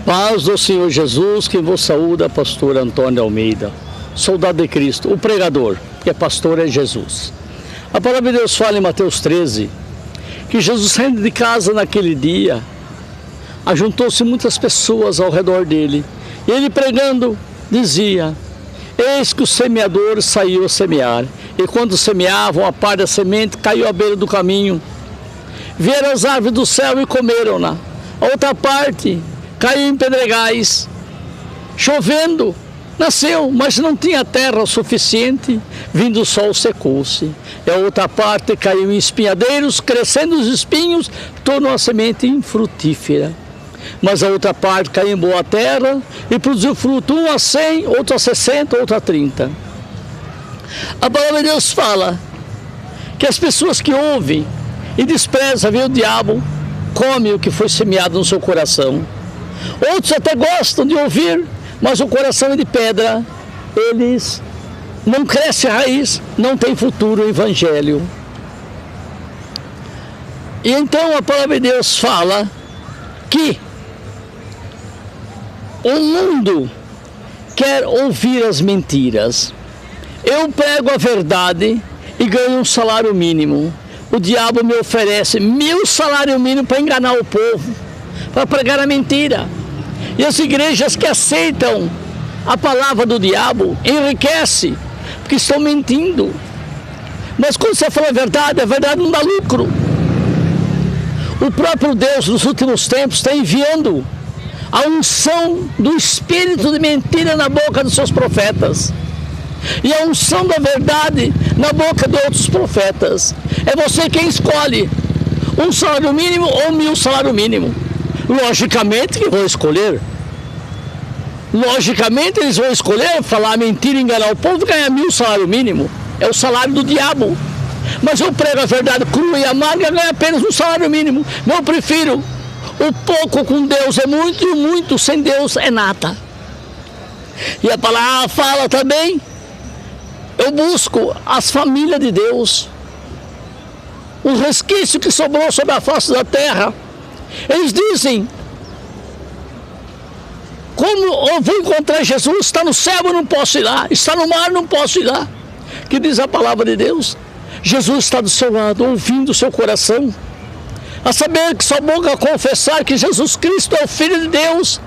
Paz do Senhor Jesus, quem vos saúda, pastor Antônio Almeida, soldado de Cristo, o pregador, que é pastor é Jesus. A palavra de Deus fala em Mateus 13, que Jesus saindo de casa naquele dia, ajuntou-se muitas pessoas ao redor dele, e ele pregando, dizia: eis que o semeador saiu a semear, e quando semeavam, a parte da semente caiu à beira do caminho. Vieram as árvores do céu e comeram-na. A outra parte caiu em pedregais. Chovendo, nasceu, mas não tinha terra o suficiente. Vindo o sol, secou-se. E a outra parte caiu em espinhadeiros, crescendo os espinhos, tornou a semente infrutífera. Mas a outra parte caiu em boa terra e produziu fruto, um a 100, outro a 60, outro a 30. A palavra de Deus fala que as pessoas que ouvem e desprezam, vê o diabo, come o que foi semeado no seu coração. Outros até gostam de ouvir, mas o coração é de pedra. Eles não crescem raiz, não tem futuro o evangelho. E então a palavra de Deus fala que o mundo quer ouvir as mentiras. Eu prego a verdade e ganho um salário mínimo. O diabo me oferece 1000 salários mínimos para enganar o povo, para pregar a mentira. E as igrejas que aceitam a palavra do diabo enriquecem, porque estão mentindo. Mas quando você fala a verdade não dá lucro. O próprio Deus, nos últimos tempos, está enviando a unção do espírito de mentira na boca dos seus profetas. E a unção da verdade na boca de outros profetas. É você quem escolhe um salário mínimo ou 1000 salário mínimo. Logicamente que vão escolher. Logicamente eles vão escolher falar mentira, enganar o povo e ganhar 1000 salário mínimo. É o salário do diabo. Mas eu prego a verdade crua e amarga e ganho apenas um salário mínimo. Eu prefiro. O pouco com Deus é muito e o muito sem Deus é nada. E a palavra fala também: eu busco as famílias de Deus, o resquício que sobrou sobre a face da terra. Eles dizem: como eu vou encontrar Jesus? Está no céu, eu não posso ir lá. Está no mar, não posso ir lá. Que diz a palavra de Deus? Jesus está do seu lado, ouvindo o seu coração. A saber que sua boca confessar que Jesus Cristo é o Filho de Deus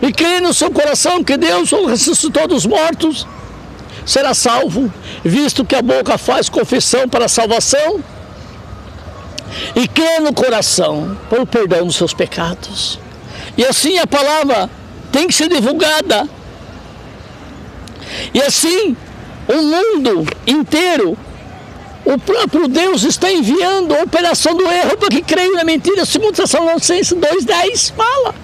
e crer no seu coração que Deus o ressuscitou dos mortos, será salvo, visto que a boca faz confissão para a salvação e crê no coração para o perdão dos seus pecados. E assim a palavra tem que ser divulgada. E assim o mundo inteiro, o próprio Deus está enviando a operação do erro para que creiam na mentira. Segundo Tessalonicenses 2:10 fala.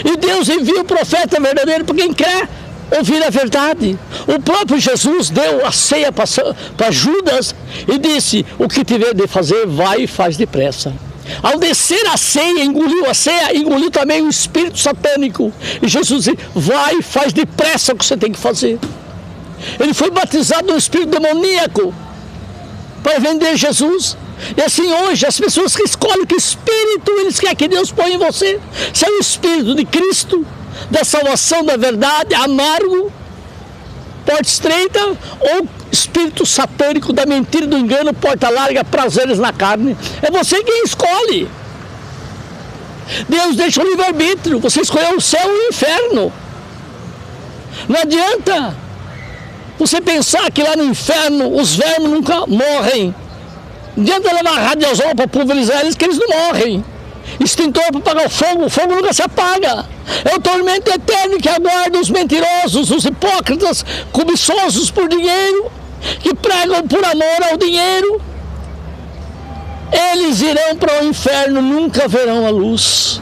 E Deus envia o profeta verdadeiro para quem quer ouvir a verdade. O próprio Jesus deu a ceia para Judas e disse: o que tiver de fazer, vai e faz depressa. Ao descer a ceia, engoliu a ceia, engoliu também o espírito satânico. E Jesus disse: vai e faz depressa o que você tem que fazer. Ele foi batizado no espírito demoníaco para vender Jesus. E assim hoje as pessoas que escolhem que espírito eles querem que Deus põe em você. Se é o espírito de Cristo, da salvação, da verdade, amargo, porta estreita, ou espírito satânico da mentira, do engano, porta larga, prazeres na carne. É você quem escolhe. Deus deixa o livre-arbítrio. Você escolheu o céu e o inferno. Não adianta você pensar que lá no inferno os vermes nunca morrem. Não adianta levar radiosol para pulverizar eles, que eles não morrem. Extintor para apagar o fogo nunca se apaga. É o tormento eterno que aguarda os mentirosos, os hipócritas, cobiçosos por dinheiro, que pregam por amor ao dinheiro. Eles irão para o inferno, nunca verão a luz.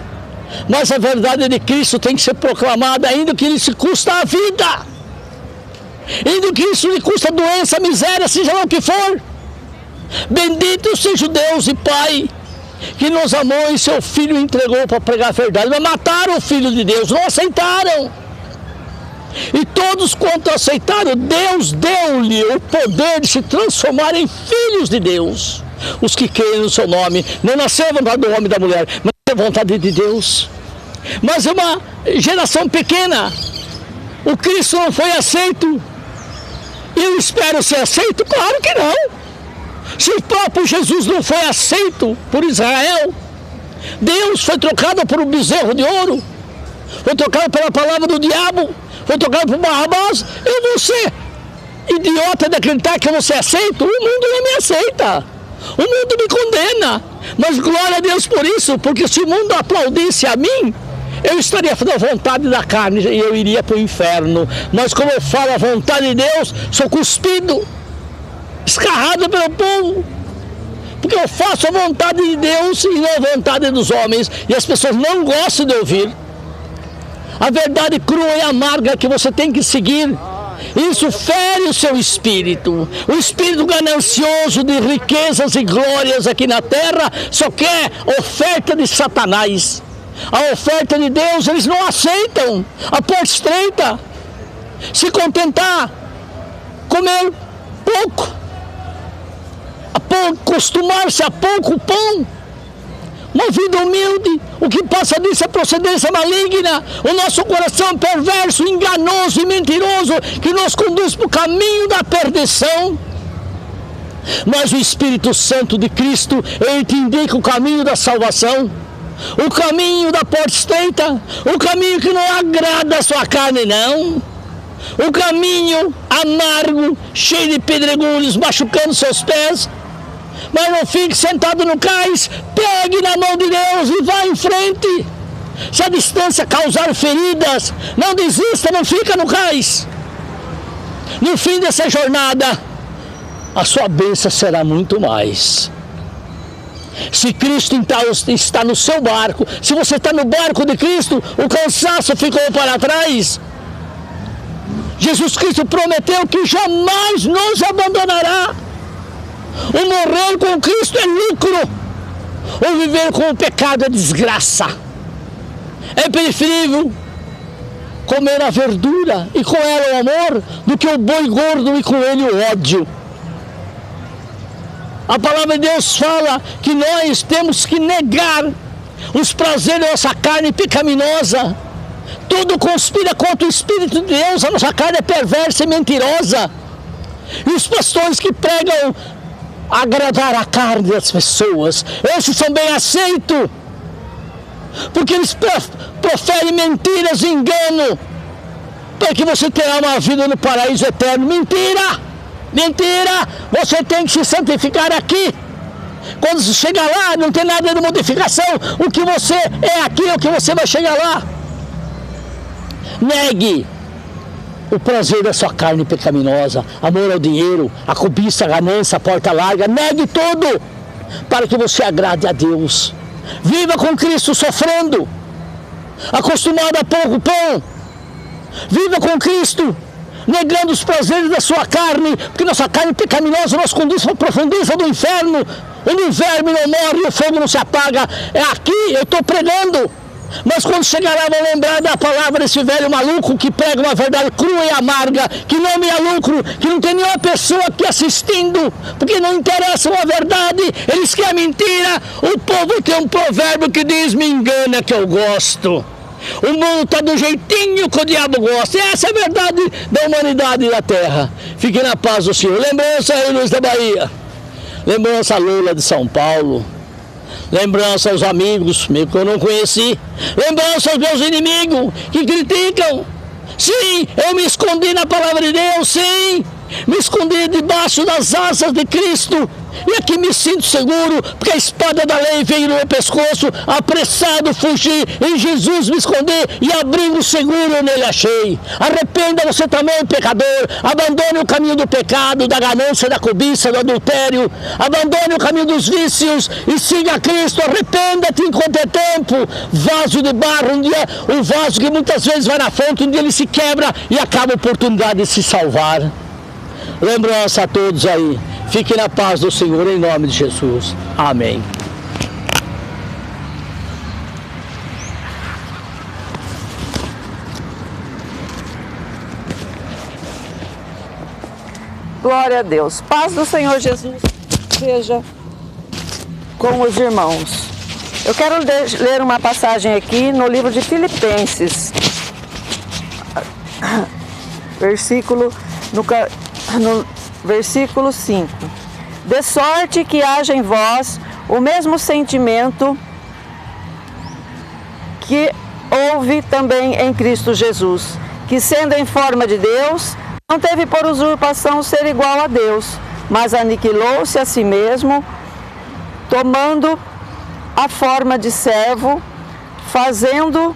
Mas a verdade de Cristo tem que ser proclamada, ainda que isso custa a vida. Ainda que isso lhe custa doença, miséria, seja lá o que for. Bendito seja o Deus e Pai que nos amou e seu Filho entregou para pregar a verdade. Mas mataram o Filho de Deus, não aceitaram. E todos quanto aceitaram, Deus deu-lhe o poder de se transformar em filhos de Deus. Os que creem no seu nome. Não nasceu a vontade do homem e da mulher, mas é a vontade de Deus. mas é uma geração pequena. O Cristo não foi aceito. Eu espero ser aceito? Claro que não. Se o próprio Jesus não foi aceito por Israel, Deus foi trocado por um bezerro de ouro, foi trocado pela palavra do diabo, foi trocado por Barrabás. Eu vou ser idiota de acreditar que eu vou ser aceito? O mundo não me aceita. O mundo me condena. Mas glória a Deus por isso, porque se o mundo aplaudisse a mim, eu estaria fazendo a vontade da carne e eu iria para o inferno. Mas como eu falo a vontade de Deus, sou cuspido, escarrado pelo povo, porque eu faço a vontade de Deus e não a vontade dos homens, e as pessoas não gostam de ouvir a verdade crua e amarga que você tem que seguir. Isso fere o seu espírito. O espírito ganancioso de riquezas e glórias aqui na terra só quer oferta de Satanás. A oferta de Deus eles não aceitam. A porta estreita. Se contentar, comer pouco, acostumar-se a pouco pão, uma vida humilde. O que passa disso é procedência maligna. O nosso coração é perverso, enganoso e mentiroso, que nos conduz para o caminho da perdição. Mas o Espírito Santo de Cristo, ele te indica o caminho da salvação, o caminho da porta estreita, o caminho que não agrada a sua carne, não. O caminho amargo, cheio de pedregulhos, machucando seus pés. Mas não fique sentado no cais, pegue na mão de Deus e vá em frente. Se a distância causar feridas, não desista, não fica no cais. No fim dessa jornada, a sua bênção será muito mais. Se Cristo está no seu barco, se você está no barco de Cristo, o cansaço ficou para trás. Jesus Cristo prometeu que jamais nos abandonará. O morrer com Cristo é lucro, o viver com o pecado é desgraça. É preferível comer a verdura e com ela o amor do que o boi gordo e com ele o ódio. A palavra de Deus fala que nós temos que negar os prazeres da nossa carne pecaminosa. Tudo conspira contra o Espírito de Deus. A nossa carne é perversa e mentirosa. E os pastores que pregam agradar a carne das pessoas, esses são bem aceitos, porque eles proferem mentiras e engano, para que você terá uma vida no paraíso eterno. Mentira! Mentira! Você tem que se santificar aqui. Quando você chegar lá, não tem nada de modificação. O que você é aqui é o que você vai chegar lá. Negue o prazer da sua carne pecaminosa, amor ao dinheiro, a cobiça, a ganância, a porta larga. Negue tudo para que você agrade a Deus. Viva com Cristo sofrendo, acostumado a pouco pão. Viva com Cristo negando os prazeres da sua carne, porque nossa carne pecaminosa nos conduz para a profundeza do inferno, onde o verme não morre e o fogo não se apaga. É aqui eu estou pregando. Mas quando chegar lá, vão lembrar da palavra desse velho maluco que prega uma verdade crua e amarga, que não me é lucro, que não tem nenhuma pessoa aqui assistindo, porque não interessa uma verdade, eles querem mentira. O povo tem um provérbio que diz: me engana que eu gosto. O mundo está do jeitinho que o diabo gosta. E essa é a verdade da humanidade e da terra. Fique na paz do Senhor. Lembrança aí, Luiz da Bahia. Lembrança a Lula de São Paulo. Lembrança aos amigos, mesmo que eu não conheci. Lembrança aos meus inimigos que criticam. Sim, eu me escondi na palavra de Deus, sim. Me escondi debaixo das asas de Cristo. E aqui me sinto seguro, porque a espada da lei veio no meu pescoço, apressado fugi, em Jesus me escondi e abrigo seguro nele achei. Arrependa você também, pecador, abandone o caminho do pecado, da ganância, da cobiça, do adultério, abandone o caminho dos vícios e siga Cristo. Arrependa-te enquanto é tempo. Vaso de barro, um dia, um vaso que muitas vezes vai na fonte, um dia ele se quebra e acaba a oportunidade de se salvar. Lembrança a todos aí. Fique na paz do Senhor, em nome de Jesus. Amém. Glória a Deus. Paz do Senhor Jesus seja com os irmãos. Eu quero ler uma passagem aqui no livro de Filipenses, no versículo 5. De sorte que haja em vós o mesmo sentimento que houve também em Cristo Jesus, que sendo em forma de Deus, não teve por usurpação ser igual a Deus, mas aniquilou-se a si mesmo, tomando a forma de servo, fazendo-se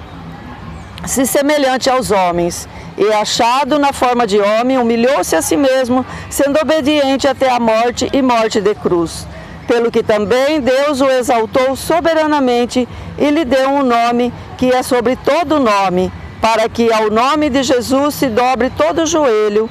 semelhante aos homens, e achado na forma de homem, humilhou-se a si mesmo, sendo obediente até a morte e morte de cruz. Pelo que também Deus o exaltou soberanamente e lhe deu um nome que é sobre todo nome, para que ao nome de Jesus se dobre todo o joelho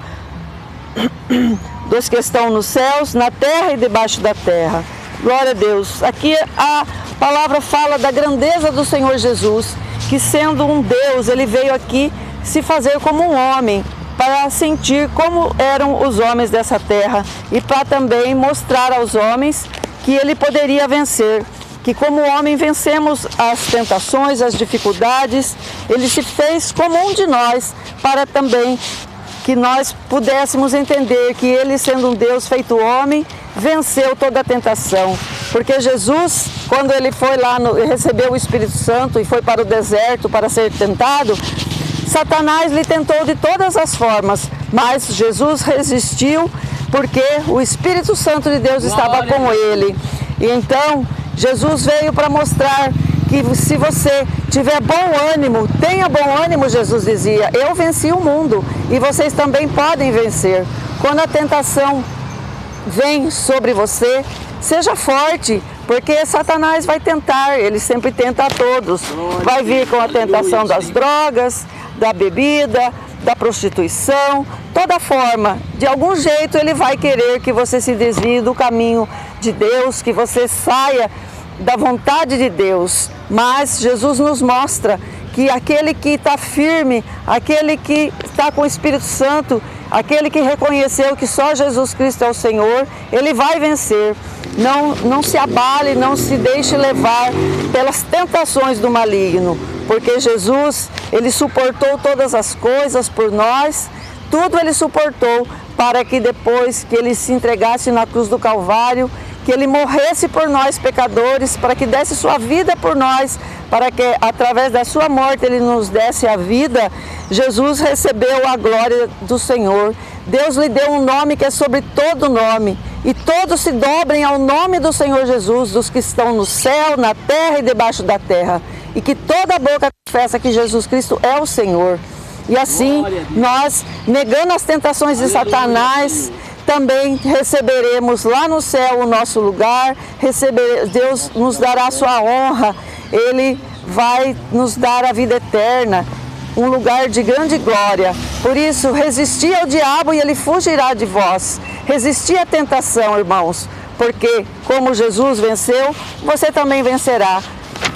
dos que estão nos céus, na terra e debaixo da terra. Glória a Deus. Aqui a palavra fala da grandeza do Senhor Jesus, que sendo um Deus, ele veio aqui se fazer como um homem, para sentir como eram os homens dessa terra e para também mostrar aos homens que ele poderia vencer, que como homem vencemos as tentações, as dificuldades. Ele se fez como um de nós, para também que nós pudéssemos entender que ele, sendo um Deus feito homem, venceu toda a tentação. Porque Jesus, quando ele foi lá, recebeu o Espírito Santo e foi para o deserto para ser tentado, Satanás lhe tentou de todas as formas, mas Jesus resistiu porque o Espírito Santo de Deus estava com ele. E então, Jesus veio para mostrar que se você tiver bom ânimo, tenha bom ânimo, Jesus dizia, eu venci o mundo e vocês também podem vencer. Quando a tentação vem sobre você, seja forte, porque Satanás vai tentar, ele sempre tenta a todos. Vai vir com a tentação das drogas, da bebida, da prostituição, toda forma. De algum jeito ele vai querer que você se desvie do caminho de Deus, que você saia da vontade de Deus. Mas Jesus nos mostra que aquele que está firme, aquele que está com o Espírito Santo, aquele que reconheceu que só Jesus Cristo é o Senhor, ele vai vencer. Não se abale, não se deixe levar pelas tentações do maligno, porque Jesus, ele suportou todas as coisas por nós, tudo ele suportou para que depois que ele se entregasse na cruz do Calvário, que ele morresse por nós pecadores, para que desse sua vida por nós, para que através da sua morte ele nos desse a vida. Jesus recebeu a glória do Senhor. Deus lhe deu um nome que é sobre todo nome, e todos se dobrem ao nome do Senhor Jesus, dos que estão no céu, na terra e debaixo da terra, e que toda boca confessa que Jesus Cristo é o Senhor. E assim, nós, negando as tentações de Satanás, também receberemos lá no céu o nosso lugar. Deus nos dará a sua honra, ele vai nos dar a vida eterna, um lugar de grande glória. Por isso, resisti ao diabo e ele fugirá de vós. Resisti à tentação, irmãos, porque como Jesus venceu, você também vencerá.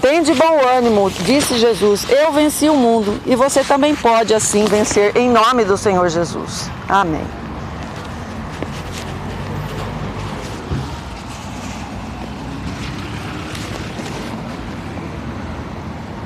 Tende bom ânimo, disse Jesus, eu venci o mundo e você também pode assim vencer em nome do Senhor Jesus. Amém.